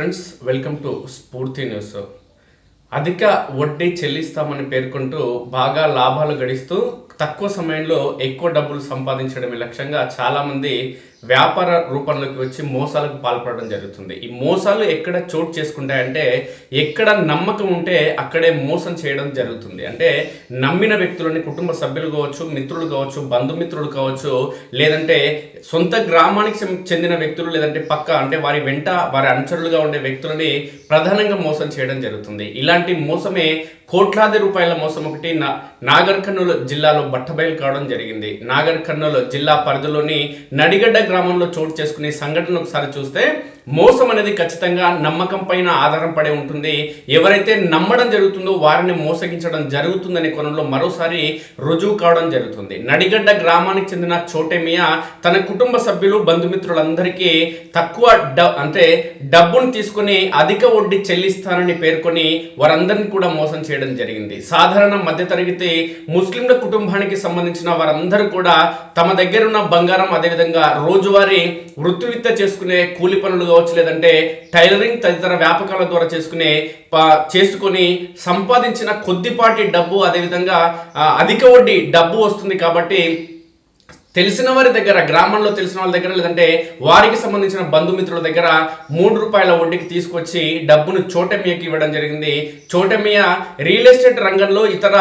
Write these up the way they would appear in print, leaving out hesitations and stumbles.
Friends, welcome to స్ఫూర్తి news. అధిక వడ్డీ చెల్లిస్తామని పేర్కొంటూ బాగా లాభాలు గడిస్తూ తక్కువ సమయంలో ఎక్కువ డబ్బులు సంపాదించడమే లక్ష్యంగా చాలామంది వ్యాపార రూపంలోకి వచ్చి మోసాలకు పాల్పడడం జరుగుతుంది. ఈ మోసాలు ఎక్కడ చోటు చేసుకుంటాయంటే ఎక్కడ నమ్మకం ఉంటే అక్కడే మోసం చేయడం జరుగుతుంది. అంటే నమ్మిన వ్యక్తులని కుటుంబ సభ్యులు కావచ్చు, మిత్రులు కావచ్చు, బంధుమిత్రులు కావచ్చు, లేదంటే సొంత గ్రామానికి చెందిన వ్యక్తులు, లేదంటే పక్క అంటే వారి వెంట వారి అనుచరులుగా ఉండే వ్యక్తులని ప్రధానంగా మోసం చేయడం జరుగుతుంది. ఇలాంటి మోసమే కోట్లాది రూపాయల మోసం ఒకటి నాగర్ కర్నూలు జిల్లాలో బట్టబయలు కావడం జరిగింది. నాగర్ కర్నూలు జిల్లా పరిధిలోని నడిగడ్డ గ్రామంలో చోటు చేసుకునే సంఘటన ఒకసారి చూస్తే మోసం అనేది ఖచ్చితంగా నమ్మకం పైన ఆధారపడి ఉంటుంది. ఎవరైతే నమ్మడం జరుగుతుందో వారిని మోసగించడం జరుగుతుందనే కోణంలో మరోసారి రుజువు కావడం జరుగుతుంది. నడిగడ్డ గ్రామానికి చెందిన చోటేమియా తన కుటుంబ సభ్యులు, బంధుమిత్రులందరికీ తక్కువ డబ్బును తీసుకుని అధిక వడ్డీ చెల్లిస్తానని పేర్కొని వారందరినీ కూడా మోసం చేయడం జరిగింది. సాధారణ మధ్యతరగతి ముస్లింల కుటుంబానికి సంబంధించిన వారందరూ కూడా తమ దగ్గర ఉన్న బంగారం, అదేవిధంగా రోజువారీ వృత్తిరీత్యా చేసుకునే కూలి పనులు కావచ్చు, లేదంటే టైలరింగ్ తదితర వ్యాపకాల ద్వారా చేసుకొని సంపాదించిన కొద్దిపాటి డబ్బు, అదేవిధంగా అధిక వడ్డీ డబ్బు వస్తుంది కాబట్టి తెలిసిన వారి దగ్గర, గ్రామంలో తెలిసిన వాళ్ళ దగ్గర, లేదంటే వారికి సంబంధించిన బంధుమిత్రుల దగ్గర 3 రూపాయల వడ్డీకి తీసుకొచ్చి డబ్బును చోటమియాకి ఇవ్వడం జరిగింది. చోటమియా రియల్ ఎస్టేట్ రంగంలో ఇతర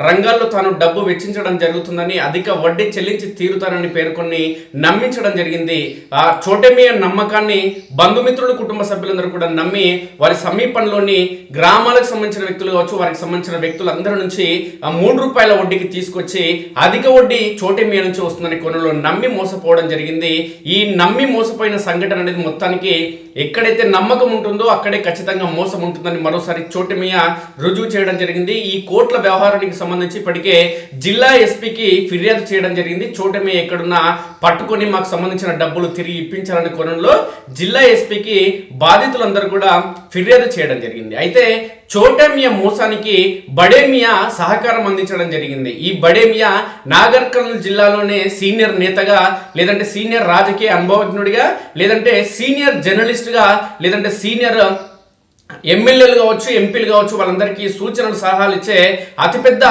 రంగాల్లో తాను డబ్బు వెచ్చించడం జరుగుతుందని, అధిక వడ్డీ చెల్లించి తీరుతానని పేర్కొని నమ్మించడం జరిగింది. ఆ చోటమియా నమ్మకాన్ని బంధుమిత్రులు, కుటుంబ సభ్యులందరూ కూడా నమ్మి వారి సమీపంలోని గ్రామాలకు సంబంధించిన వ్యక్తులు కావచ్చు, వారికి సంబంధించిన వ్యక్తులందరి నుంచి 3 రూపాయల వడ్డీకి తీసుకొచ్చి అధిక వడ్డీ చోటమియా నుంచి వస్తుందని కొనలో నమ్మి మోసపోవడం జరిగింది. ఈ నమ్మి మోసపోయిన సంఘటన అనేది మొత్తానికి ఎక్కడైతే నమ్మకం ఉంటుందో అక్కడే ఖచ్చితంగా మోసం ఉంటుందని మరోసారి చోటమియా రుజువు చేయడం జరిగింది. ఈ కోట్ల వ్యవహారానికి సంబంధించి ఇప్పటికే జిల్లా ఎస్పీకి ఫిర్యాదు చేయడం జరిగింది. చోటమియా ఎక్కడున్నా పట్టుకొని మాకు సంబంధించిన డబ్బులు తిరిగి ఇప్పించాలనే కోణంలో జిల్లా ఎస్పీకి బాధితులందరూ కూడా ఫిర్యాదు చేయడం జరిగింది. అయితే చోటమియా మోసానికి బడేమియా సహకారం అందించడం జరిగింది. ఈ బడేమియా నాగర్ కర్నూలు జిల్లాలోనే సీనియర్ నేతగా, లేదంటే సీనియర్ రాజకీయ అనుభవజ్ఞుడిగా, లేదంటే సీనియర్ జర్నలిస్ట్గా, లేదంటే సీనియర్ ఎమ్మెల్యేలు కావచ్చు, ఎంపీలు కావచ్చు, వాళ్ళందరికీ సూచనలు, సలహాలు ఇచ్చే అతిపెద్ద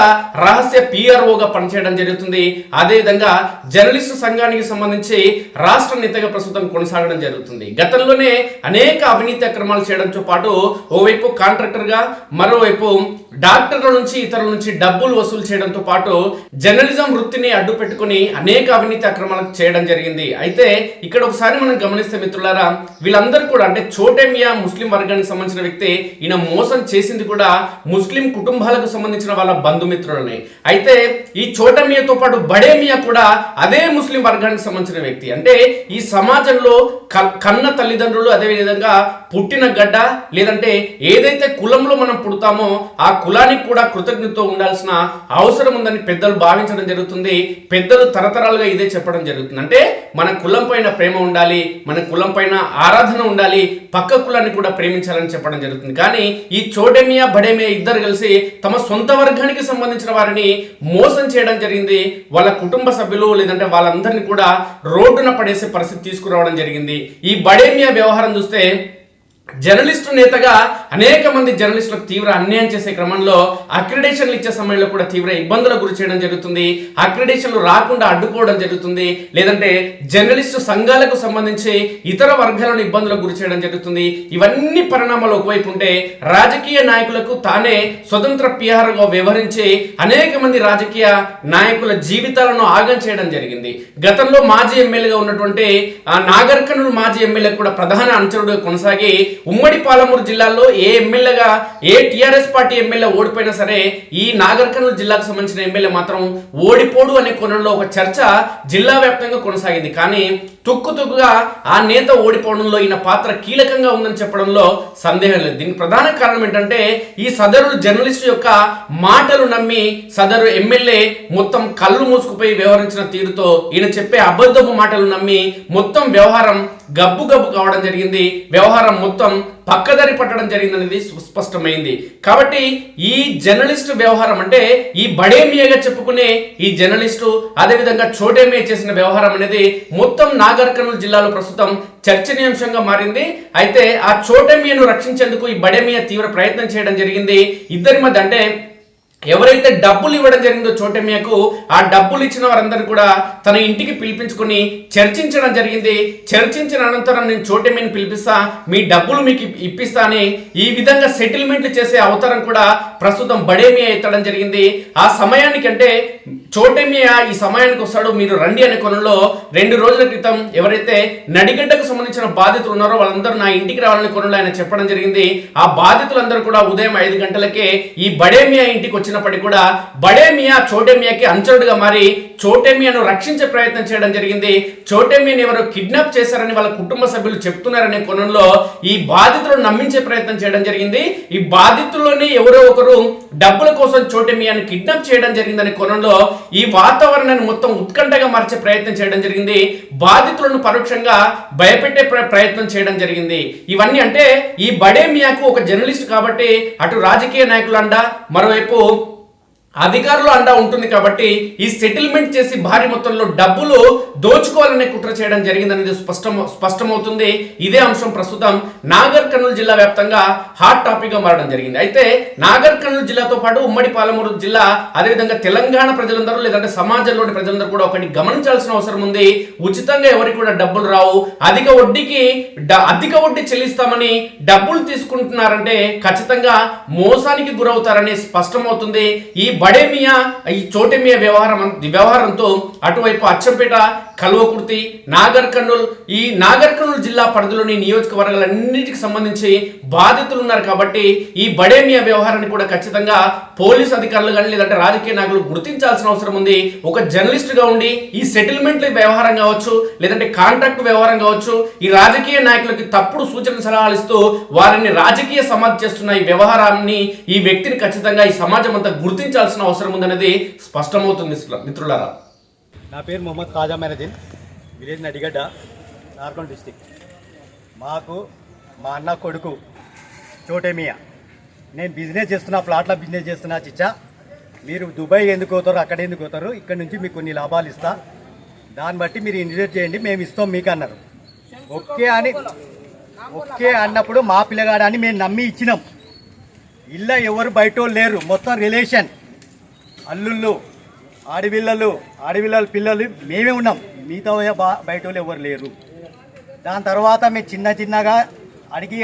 రహస్య పిఆర్ఓగా పనిచేయడం జరుగుతుంది. అదేవిధంగా జర్నలిస్టు సంఘానికి సంబంధించి రాష్ట్ర నేతగా ప్రస్తుతం కొనసాగడం జరుగుతుంది. గతంలోనే అనేక అవినీతి అక్రమాలు చేయడంతో పాటు ఓవైపు కాంట్రాక్టర్గా, మరోవైపు డాక్టర్ల నుంచి, ఇతరుల నుంచి డబ్బులు వసూలు చేయడంతో పాటు జర్నలిజం వృత్తిని అడ్డు పెట్టుకుని అనేక అవినీతి అక్రమాలు చేయడం జరిగింది. అయితే ఇక్కడ ఒకసారి మనం గమనిస్తే మిత్రులారా, వీళ్ళందరూ కూడా అంటే చోటేమియా ముస్లిం వర్గానికి సంబంధించిన వ్యక్తి, ఈయన మోసం చేసింది కూడా ముస్లిం కుటుంబాలకు సంబంధించిన వాళ్ళ బంధుమిత్రులని. అయితే ఈ చోటమియాతో పాటు బడేమియా కూడా అదే ముస్లిం వర్గానికి సంబంధించిన వ్యక్తి. అంటే ఈ సమాజంలో కన్న తల్లిదండ్రులు, అదేవిధంగా పుట్టిన గడ్డ, లేదంటే ఏదైతే కులంలో మనం పుడతామో ఆ కులానికి కూడా కృతజ్ఞతతో ఉండాల్సిన అవసరం ఉందని పెద్దలు భావించడం జరుగుతుంది. పెద్దలు తరతరాలుగా ఇదే చెప్పడం జరుగుతుంది. అంటే మన కులం పైన ప్రేమ ఉండాలి, మన కులం పైన ఆరాధన ఉండాలి, పక్క కులాన్ని కూడా ప్రేమించాలని చెప్పడం జరుగుతుంది. కానీ ఈ చోటమియా, బడేమియా ఇద్దరు కలిసి తమ సొంత వర్గానికి సంబంధించిన వారిని మోసం చేయడం జరిగింది. వాళ్ళ కుటుంబ సభ్యులు, లేదంటే వాళ్ళందరినీ కూడా రోడ్డున పడేసే పరిస్థితి తీసుకురావడం జరిగింది. ఈ బడేమియా వ్యవహారం చూస్తే జర్నలిస్టు నేతగా అనేక మంది జర్నలిస్టులకు తీవ్ర అన్యాయం చేసే క్రమంలో అక్రిడేషన్లు ఇచ్చే సమయంలో కూడా తీవ్ర ఇబ్బందులకు గురి చేయడం జరుగుతుంది. అక్రిడేషన్లు రాకుండా అడ్డుకోవడం జరుగుతుంది, లేదంటే జర్నలిస్టు సంఘాలకు సంబంధించి ఇతర వర్గాలను ఇబ్బందులకు గురి చేయడం జరుగుతుంది. ఇవన్నీ పరిణామాలు ఒకవైపు ఉంటే, రాజకీయ నాయకులకు తానే స్వతంత్ర పిఆర్ఓగా వ్యవహరించి అనేక మంది రాజకీయ నాయకుల జీవితాలను ఆగం చేయడం జరిగింది. గతంలో మాజీ ఎమ్మెల్యేగా ఉన్నటువంటి నాగర్ కర్నూలు మాజీ ఎమ్మెల్యే కూడా ప్రధాన అనుచరుడుగా కొనసాగి ఉమ్మడి పాలమూరు జిల్లాలో ఏ టిఆర్ఎస్ పార్టీ ఎమ్మెల్యే ఓడిపోయినా సరే ఈ నాగర్ కర్నూలు జిల్లాకు సంబంధించిన ఎమ్మెల్యే మాత్రం ఓడిపోడు అనే కోణంలో ఒక చర్చ జిల్లా వ్యాప్తంగా కొనసాగింది. కానీ తుక్కుగా ఆ నేత ఓడిపోవడంలో ఈయన పాత్ర కీలకంగా ఉందని చెప్పడంలో సందేహం లేదు. దీనికి ప్రధాన కారణం ఏంటంటే ఈ సదరు జర్నలిస్టు యొక్క మాటలు నమ్మి సదరు ఎమ్మెల్యే మొత్తం కళ్ళు మూసుకుపోయి వ్యవహరించిన తీరుతో ఈయన చెప్పే అబద్ధపు మాటలు నమ్మి మొత్తం వ్యవహారం గబ్బు కావడం జరిగింది. వ్యవహారం మొత్తం పక్కదారి పట్టడం జరిగిందనేది సుస్పష్టమైంది. కాబట్టి ఈ జర్నలిస్టు వ్యవహారం అంటే ఈ బడేమియాగా చెప్పుకునే ఈ జర్నలిస్టు అదేవిధంగా చోటేమియా చేసిన వ్యవహారం అనేది మొత్తం నాగర్ కర్నూలు జిల్లాలో ప్రస్తుతం చర్చనీయాంశంగా మారింది. అయితే ఆ చోటేమియాను రక్షించేందుకు ఈ బడేమియా తీవ్ర ప్రయత్నం చేయడం జరిగింది. ఇద్దరి మధ్య అంటే ఎవరైతే డబ్బులు ఇవ్వడం జరిగిందో చోటేమియాకు ఆ డబ్బులు ఇచ్చిన వారందరూ కూడా తన ఇంటికి పిలిపించుకుని చర్చించడం జరిగింది. చర్చించిన అనంతరం నేను చోటేమియాని పిలిపిస్తా, మీ డబ్బులు మీకు ఇప్పిస్తా అని ఈ విధంగా సెటిల్మెంట్లు చేసే అవతారం కూడా ప్రస్తుతం బడేమియా ఎత్తడం జరిగింది. ఆ సమయానికి అంటే చోటేమియా ఈ సమయానికి వస్తాడు, మీరు రండి అనే కోణంలో 2 రోజుల క్రితం ఎవరైతే నడిగడ్డకు సంబంధించిన బాధితులు ఉన్నారో వాళ్ళందరూ నా ఇంటికి రావాలనే కోణంలో ఆయన చెప్పడం జరిగింది. ఆ బాధితులందరూ కూడా ఉదయం 5 గంటలకే ఈ బడేమియా ఇంటికి వచ్చినప్పటికీ కూడా బడేమియా చోటేమియాకి అనుచరుడుగా మారి చోటేమియాను రక్షించే ప్రయత్నం చేయడం జరిగింది. చోటేమియాని ఎవరో కిడ్నాప్ చేశారని వాళ్ళ కుటుంబ సభ్యులు చెప్తున్నారనే కోణంలో ఈ బాధితులను నమ్మించే ప్రయత్నం చేయడం జరిగింది. ఈ బాధితుల్లోనే ఎవరో ఒకరు డబ్బుల కోసం చోటేమియాను కిడ్నాప్ చేయడం జరిగిందనే కోణంలో ఈ వాతావరణాన్ని మొత్తం ఉత్కంఠగా మార్చే ప్రయత్నం చేయడం జరిగింది. బాధితులను పరోక్షంగా భయపెట్టే ప్రయత్నం చేయడం జరిగింది. ఇవన్నీ అంటే ఈ బడేమియాకు ఒక జర్నలిస్ట్ కాబట్టి అటు రాజకీయ నాయకులు అండ, మరోవైపు అధికారులు అండా ఉంటుంది కాబట్టి ఈ సెటిల్మెంట్ చేసి భారీ మొత్తంలో డబ్బులు దోచుకోవాలనే కుట్ర చేయడం జరిగిందనేది స్పష్టమవుతుంది. ఇదే అంశం ప్రస్తుతం నాగర్ కర్నూలు జిల్లా వ్యాప్తంగా హాట్ టాపిక్ గా మారడం జరిగింది. అయితే నాగర్ కర్నూలు జిల్లాతో పాటు ఉమ్మడి పాలమూరు జిల్లా అదేవిధంగా తెలంగాణ ప్రజలందరూ లేదంటే సమాజంలోని ప్రజలందరూ కూడా ఒకటి గమనించాల్సిన అవసరం ఉంది. ఉచితంగా ఎవరికి కూడా డబ్బులు రావు. అధిక వడ్డీ చెల్లిస్తామని డబ్బులు తీసుకుంటున్నారంటే ఖచ్చితంగా మోసానికి గురవుతారని స్పష్టమవుతుంది. ఈ బడేమియా ఈ చోటేమియా వ్యవహారంతో అటువైపు అచ్చంపేట, కల్వకుర్తి, నాగర్ కర్నూలు జిల్లా పరిధిలోని నియోజకవర్గాలన్నిటికి సంబంధించి బాధితులు ఉన్నారు. కాబట్టి ఈ బడేమియా వ్యవహారాన్ని కూడా ఖచ్చితంగా పోలీస్ అధికారులు కానీ లేదంటే రాజకీయ నాయకులు గుర్తించాల్సిన అవసరం ఉంది. ఒక జర్నలిస్ట్ గా ఉండి ఈ సెటిల్మెంట్ వ్యవహారం కావచ్చు లేదంటే కాంట్రాక్ట్ వ్యవహారం కావచ్చు ఈ రాజకీయ నాయకులకి తప్పుడు సూచన సలహాలు ఇస్తూ వారిని రాజకీయ సమాధి చేస్తున్న ఈ వ్యవహారాన్ని ఈ వ్యక్తిని ఖచ్చితంగా ఈ సమాజం అంతా గుర్తించాల్సిన అవసరం ఉందనేది స్పష్టమవుతుంది. మిత్రులారా, నా పేరు మొహమ్మద్ ఖాజా మేనజిన్, విలేజ్ నడిగడ్డ, నార్కల్ డిస్టిక్. మాకు మా అన్న కొడుకు చోటేమియా, నేను బిజినెస్ చేస్తున్నా, ప్లాట్ల బిజినెస్ చేస్తున్నా. చిచ్చా, మీరు దుబాయ్ ఎందుకు పోతారు, అక్కడ ఎందుకు పోతారు, ఇక్కడ నుంచి మీకు కొన్ని లాభాలు ఇస్తా, దాన్ని బట్టి మీరు ఇన్వెస్ట్ చేయండి, మేము ఇస్తాం మీకు అన్నారు. ఓకే అన్నప్పుడు మా పిల్లగాడని మేము నమ్మి ఇచ్చినాం. ఇల్లు ఎవరు బయట లేరు, మొత్తం రిలేషన్, అల్లుళ్ళు, ఆడపిల్లలు పిల్లలు మేమే ఉన్నాం, మిగతా బయట వాళ్ళు ఎవరు లేరు. దాని తర్వాత మేము చిన్నగా అడిగి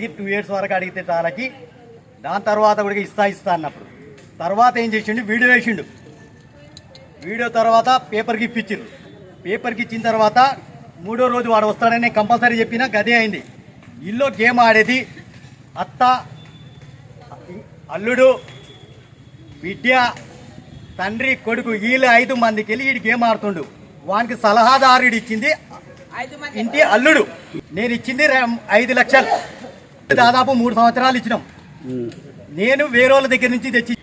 2 years వరకు అడిగితే చాలకి, దాని తర్వాత కూడా ఇస్తా అన్నప్పుడు తర్వాత ఏం చేసిండు, వీడియో వేసిండు. వీడియో తర్వాత పేపర్కి ఇప్పించిండు. పేపర్కి ఇచ్చిన తర్వాత 3వ రోజు వాడు వస్తాడని కంపల్సరీ చెప్పినా గదే అయింది. ఇల్లు గేమ్ ఆడేది అత్త, అల్లుడు, బిడ్డ, తండ్రి, కొడుకు, వీళ్ళు 5 మందికి వెళ్ళి వీడి గేమ్ ఆడుతుండు. వానికి సలహాదారుడు ఇచ్చింది ఇంటి అల్లుడు. నేను ఇచ్చింది 5 లక్షలు, దాదాపు 3 సంవత్సరాలు ఇచ్చినాం. నేను వేరే వాళ్ళ దగ్గర నుంచి తెచ్చి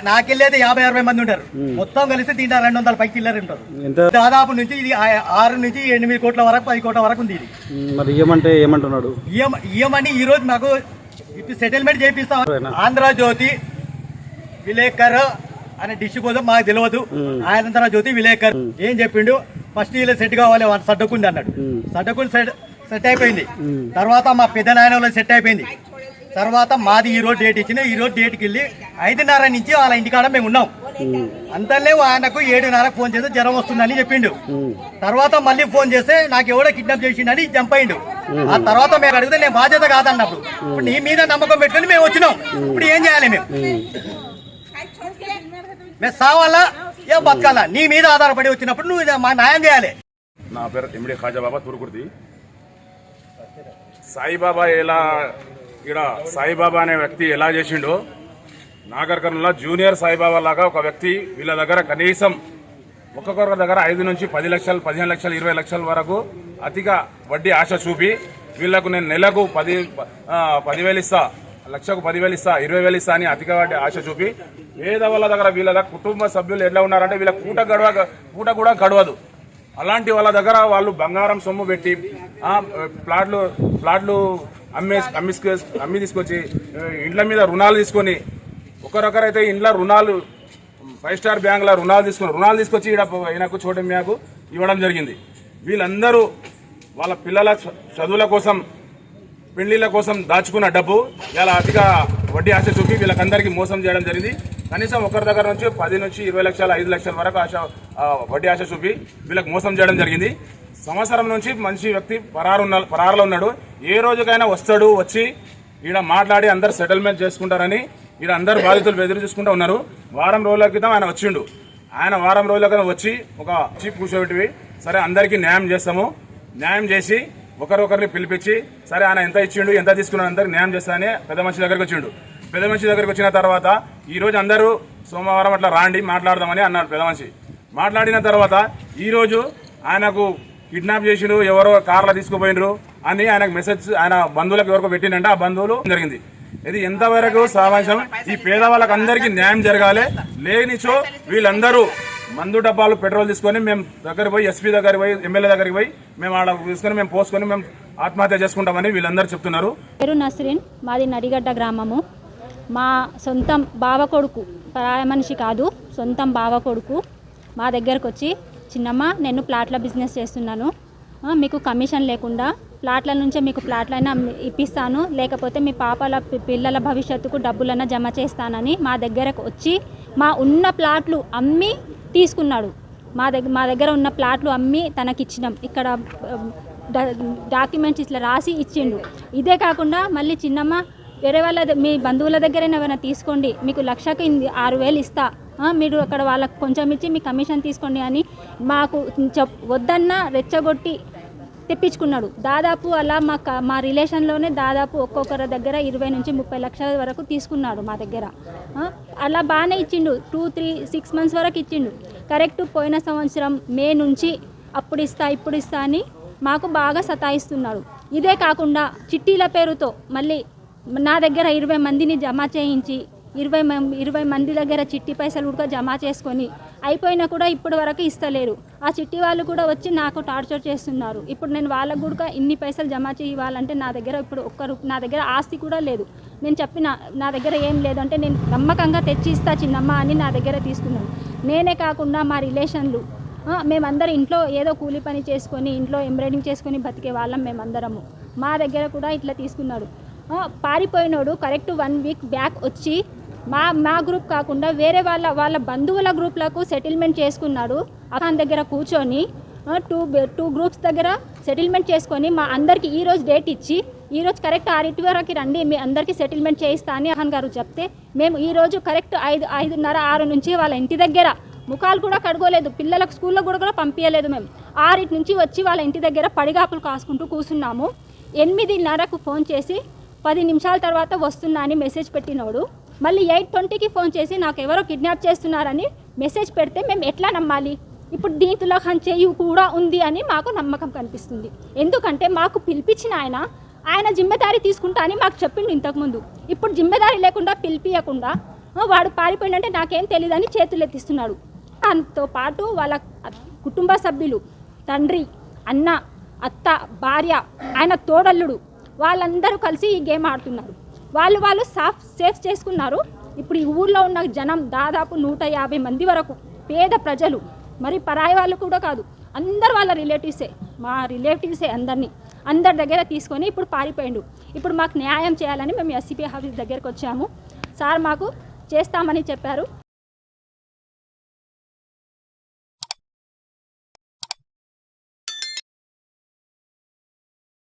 నాకెళ్ళేది 50-60 మంది ఉంటారు. మొత్తం కలిసి దీంట్లో 200 పైకి చిల్లర ఉంటారు. దాదాపు నుంచి ఇది 6 నుంచి 8 కోట్ల వరకు 10 కోట్ల వరకు ఉంది. ఇది మరి ఏమంటున్నాడు? ఇయ్యమని ఈ రోజు నాకు ఇప్పుడు సెటిల్మెంట్ చేపిస్తాం. ఆంధ్రజ్యోతి విలేకర్ అనే డిష్ కోసం మాకు తెలియదు. ఆంధ్రజ్యోతి విలేకర్ ఏం చెప్పిండు, ఫస్ట్ ఇలా సెట్ కావాలి, వాళ్ళు సడ్డకుండి అన్నాడు. సడ్డకుండి సెట్ అయిపోయింది. తర్వాత మా పెద్ద నాయన వాళ్ళు సెట్ అయిపోయింది. తర్వాత మాది ఈ రోజు డేట్ ఇచ్చిన, ఈ రోజు డేట్కి వెళ్ళి 5:30 నుంచి వాళ్ళ ఇంటికాడ మేము ఉన్నాం. అంతలే ఆయనకు 7:30 ఫోన్ చేస్తే జ్వరం వస్తుందని చెప్పిండు. తర్వాత మళ్ళీ ఫోన్ చేస్తే నాకు ఎవడో కిడ్నాప్ చేసిండని జంప్ అయిండు. ఆ తర్వాత మేము అడిగితే నేను బాధ్యత కాదన్నప్పుడు ఇప్పుడు నీ మీద నమ్మకం పెట్టుకుని మేము వచ్చినాం. ఇప్పుడు ఏం చేయాలి? మేము సావాలా ఏ బతకాలా? నీ మీద ఆధారపడి వచ్చినప్పుడు నువ్వు మా న్యాయం చేయాలి. నా పేరు ఎండి ఖాజా బాబా, తూరుకుర్తి. సాయిబాబా సాయిబాబా అనే వ్యక్తి ఎలా చేసిండో, నాగర్ కర్నూలులో జూనియర్ సాయిబాబా లాగా ఒక వ్యక్తి వీళ్ళ దగ్గర కనీసం ఒక్కొక్కరి దగ్గర 5 నుంచి 10 లక్షలు, 15 లక్షలు, 20 లక్షల వరకు అధిక వడ్డీ ఆశ చూపి వీళ్లకు నేను నెలకు 10,000 ఇస్తా, లక్షకు 10,000 ఇస్తా, 20,000 ఇస్తా అని అధిక వడ్డీ ఆశ చూపి పేద వాళ్ళ దగ్గర వీళ్ళ కుటుంబ సభ్యులు ఎట్లా ఉన్నారంటే వీళ్ళ పూట కూడా గడవదు. అలాంటి వాళ్ళ దగ్గర వాళ్ళు బంగారం సొమ్ము పెట్టి ప్లాట్లు అమ్మి తీసుకొచ్చి ఇండ్ల మీద రుణాలు తీసుకొని ఒకరొకరైతే ఇండ్ల రుణాలు 5 స్టార్ బ్యాంకుల రుణాలు తీసుకొచ్చి ఈయనకు చోటమ్యాకు ఇవ్వడం జరిగింది. వీళ్ళందరూ వాళ్ళ పిల్లల చదువుల కోసం పెళ్లిళ్ళ కోసం దాచుకున్న డబ్బు ఇలా అతిగా వడ్డీ ఆశ చూపి వీళ్ళకందరికీ మోసం చేయడం జరిగింది. కనీసం ఒకరి దగ్గర నుంచి 10 నుంచి 20 లక్షలు 5 లక్షల వరకు వడ్డీ ఆశ చూపి వీళ్ళకి మోసం చేయడం జరిగింది. సంవత్సరం నుంచి మంచి వ్యక్తి పరారులో ఉన్నాడు. ఏ రోజుకైనా వస్తాడు, వచ్చి ఈడ మాట్లాడి అందరు సెటిల్మెంట్ చేసుకుంటారని ఈడ అందరు బాధితులు ఎదురు చూసుకుంటూ ఉన్నారు. వారం రోజుల క్రితం ఆయన వచ్చిండు. ఆయన వారం రోజుల క్రితం వచ్చి ఒక చీఫ్ కూర్చోబెట్టి సరే అందరికీ న్యాయం చేస్తాము, న్యాయం చేసి ఒకరిని పిలిపించి సరే ఆయన ఎంత ఇచ్చిండు ఎంత తీసుకున్నాడు అందరికి న్యాయం చేస్తా అని పెద్ద మనిషి దగ్గరికి వచ్చిండు. పెద్ద మనిషి దగ్గరికి వచ్చిన తర్వాత ఈ రోజు అందరూ సోమవారం అట్లా రాండి మాట్లాడదామని అన్నాడు పెద్ద మనిషి. మాట్లాడిన తర్వాత ఈ రోజు ఆయనకు కిడ్నాప్ చేసిండు, ఎవరో కార్లో తీసుకుపోయినరు అని ఆయనకు మెసేజ్ ఆయన బంధువులకు ఎవరికో పెట్టిండంటే ఆ బంధువులు జరిగింది. ఇది ఎంతవరకు సమావేశం? ఈ పేదవాళ్ళకి అందరికీ న్యాయం జరగాలి. లేనిచో వీళ్ళందరూ మందు డబ్బాలు పెట్రోల్ తీసుకొని మేము దగ్గరికి పోయి ఎస్పీ దగ్గరికి పోయి ఎమ్మెల్యే దగ్గరికి పోయి మేము ఆడ తీసుకొని మేము పోసుకొని మేము ఆత్మహత్య చేసుకుంటామని వీళ్ళందరూ చెప్తున్నారు. పేరు నస్రీన్, మాది నడిగడ్డ గ్రామము. మా సొంతం బావ కొడుకు, పరాయ మనిషి కాదు, సొంతం బావ కొడుకు మా దగ్గరకు వచ్చి చిన్నమ్మ నేను ప్లాట్ల బిజినెస్ చేస్తున్నాను, మీకు కమిషన్ లేకుండా ప్లాట్ల నుంచే మీకు ప్లాట్లైనా ఇప్పిస్తాను, లేకపోతే మీ పాపల పిల్లల భవిష్యత్తుకు డబ్బులైనా జమ చేస్తానని మా దగ్గరకు వచ్చి మా ఉన్న ప్లాట్లు అమ్మి తీసుకున్నాడు. మా దగ్గర ఉన్న ప్లాట్లు అమ్మి తనకిచ్చినాం. ఇక్కడ డాక్యుమెంట్స్ ఇట్లా రాసి ఇచ్చిండు. ఇదే కాకుండా మళ్ళీ చిన్నమ్మ వేరే వాళ్ళ మీ బంధువుల దగ్గర ఏమైనా తీసుకోండి, మీకు లక్షకు 6,000 ఇస్తా, మీరు అక్కడ వాళ్ళకు కొంచెం ఇచ్చి మీ కమిషన్ తీసుకోండి అని మాకు వద్దన్నా రెచ్చగొట్టి తెప్పించుకున్నాడు. దాదాపు అలా మా రిలేషన్లోనే దాదాపు ఒక్కొక్కరి దగ్గర 20 నుంచి 30 లక్షల వరకు తీసుకున్నాడు మా దగ్గర. అలా బాగానే ఇచ్చిండు, 2-3-6 మంత్స్ వరకు ఇచ్చిండు. కరెక్ట్ పోయిన సంవత్సరం మే నుంచి అప్పుడు ఇస్తా ఇప్పుడు ఇస్తా అని మాకు బాగా సతాయిస్తున్నాడు. ఇదే కాకుండా చిట్టీల పేరుతో మళ్ళీ నా దగ్గర 20 మందిని జమ చేయించి 20 మంది దగ్గర చిట్టి పైసలు కూడా జమ చేసుకొని అయిపోయినా కూడా ఇప్పటి వరకు ఇస్తలేరు. ఆ చిట్టి వాళ్ళు కూడా వచ్చి నాకు టార్చర్ చేస్తున్నారు. ఇప్పుడు నేను వాళ్ళకు కూడా ఇన్ని పైసలు జమ చేయాలంటే నా దగ్గర ఇప్పుడు నా దగ్గర ఆస్తి కూడా లేదు. నేను చెప్పిన నా దగ్గర ఏం లేదంటే నేను నమ్మకంగా తెచ్చి ఇస్తా చిన్నమ్మ అని నా దగ్గర తీసుకున్నాను. నేనే కాకుండా మా రిలేషన్లు మేమందరం ఇంట్లో ఏదో కూలి పని చేసుకొని ఇంట్లో ఎంబ్రాయిడింగ్ చేసుకొని బతికే వాళ్ళం మేమందరము. మా దగ్గర కూడా ఇట్లా తీసుకున్నాడు. పారిపోయినోడు కరెక్ట్ 1 వీక్ బ్యాక్ వచ్చి మా గ్రూప్ కాకుండా వేరే వాళ్ళ బంధువుల గ్రూప్లకు సెటిల్మెంట్ చేసుకున్నాడు. అతని దగ్గర కూర్చొని 2 గ్రూప్స్ దగ్గర సెటిల్మెంట్ చేసుకొని మా అందరికీ ఈరోజు డేట్ ఇచ్చి ఈరోజు కరెక్ట్ 6 వరకు రండి మీ అందరికీ సెటిల్మెంట్ చేయిస్తా అని అహన్ గారు చెప్తే మేము ఈరోజు కరెక్ట్ 5:30-6 నుంచి వాళ్ళ ఇంటి దగ్గర ముఖాలు కూడా కడుగోలేదు, పిల్లలకు స్కూల్లో కూడా పంపించలేదు. మేము 6 నుంచి వచ్చి వాళ్ళ ఇంటి దగ్గర పడిగాపులు కాసుకుంటూ కూర్చున్నాము. 8:30కు ఫోన్ చేసి 10 నిమిషాల తర్వాత వస్తున్నా అని మెసేజ్ పెట్టినోడు మళ్ళీ 8:20కి ఫోన్ చేసి నాకు ఎవరో కిడ్నాప్ చేస్తున్నారని మెసేజ్ పెడితే మేము ఎట్లా నమ్మాలి? ఇప్పుడు దీంట్లో హంచేయు కూడా ఉంది అని మాకు నమ్మకం కనిపిస్తుంది. ఎందుకంటే మాకు పిలిపించిన ఆయన జిమ్మెదారీ తీసుకుంటా అని మాకు చెప్పిండు ఇంతకుముందు. ఇప్పుడు జిమ్మెదారీ లేకుండా పిలిపియకుండా వాడు పారిపోయిందంటే నాకేం తెలియదని చేతులు ఎత్తిస్తున్నాడు. దాంతో పాటు వాళ్ళ కుటుంబ సభ్యులు, తండ్రి, అన్న, అత్త, భార్య, ఆయన తోడల్లుడు వాళ్ళందరూ కలిసి ఈ గేమ్ ఆడుతున్నారు. వాళ్ళు సేఫ్ చేసుకున్నారు. ఇప్పుడు ఈ ఊర్లో ఉన్న జనం దాదాపు 150 మంది వరకు పేద ప్రజలు, మరి పరాయి వాళ్ళు కూడా కాదు, అందరు వాళ్ళ రిలేటివ్సే, మా రిలేటివ్సే అందరి దగ్గర తీసుకొని ఇప్పుడు పారిపోయిండు. ఇప్పుడు మాకు న్యాయం చేయాలని మేము ఎస్సీపీ ఆఫీస్ దగ్గరికి వచ్చాము. సార్ మాకు చేస్తామని చెప్పారు.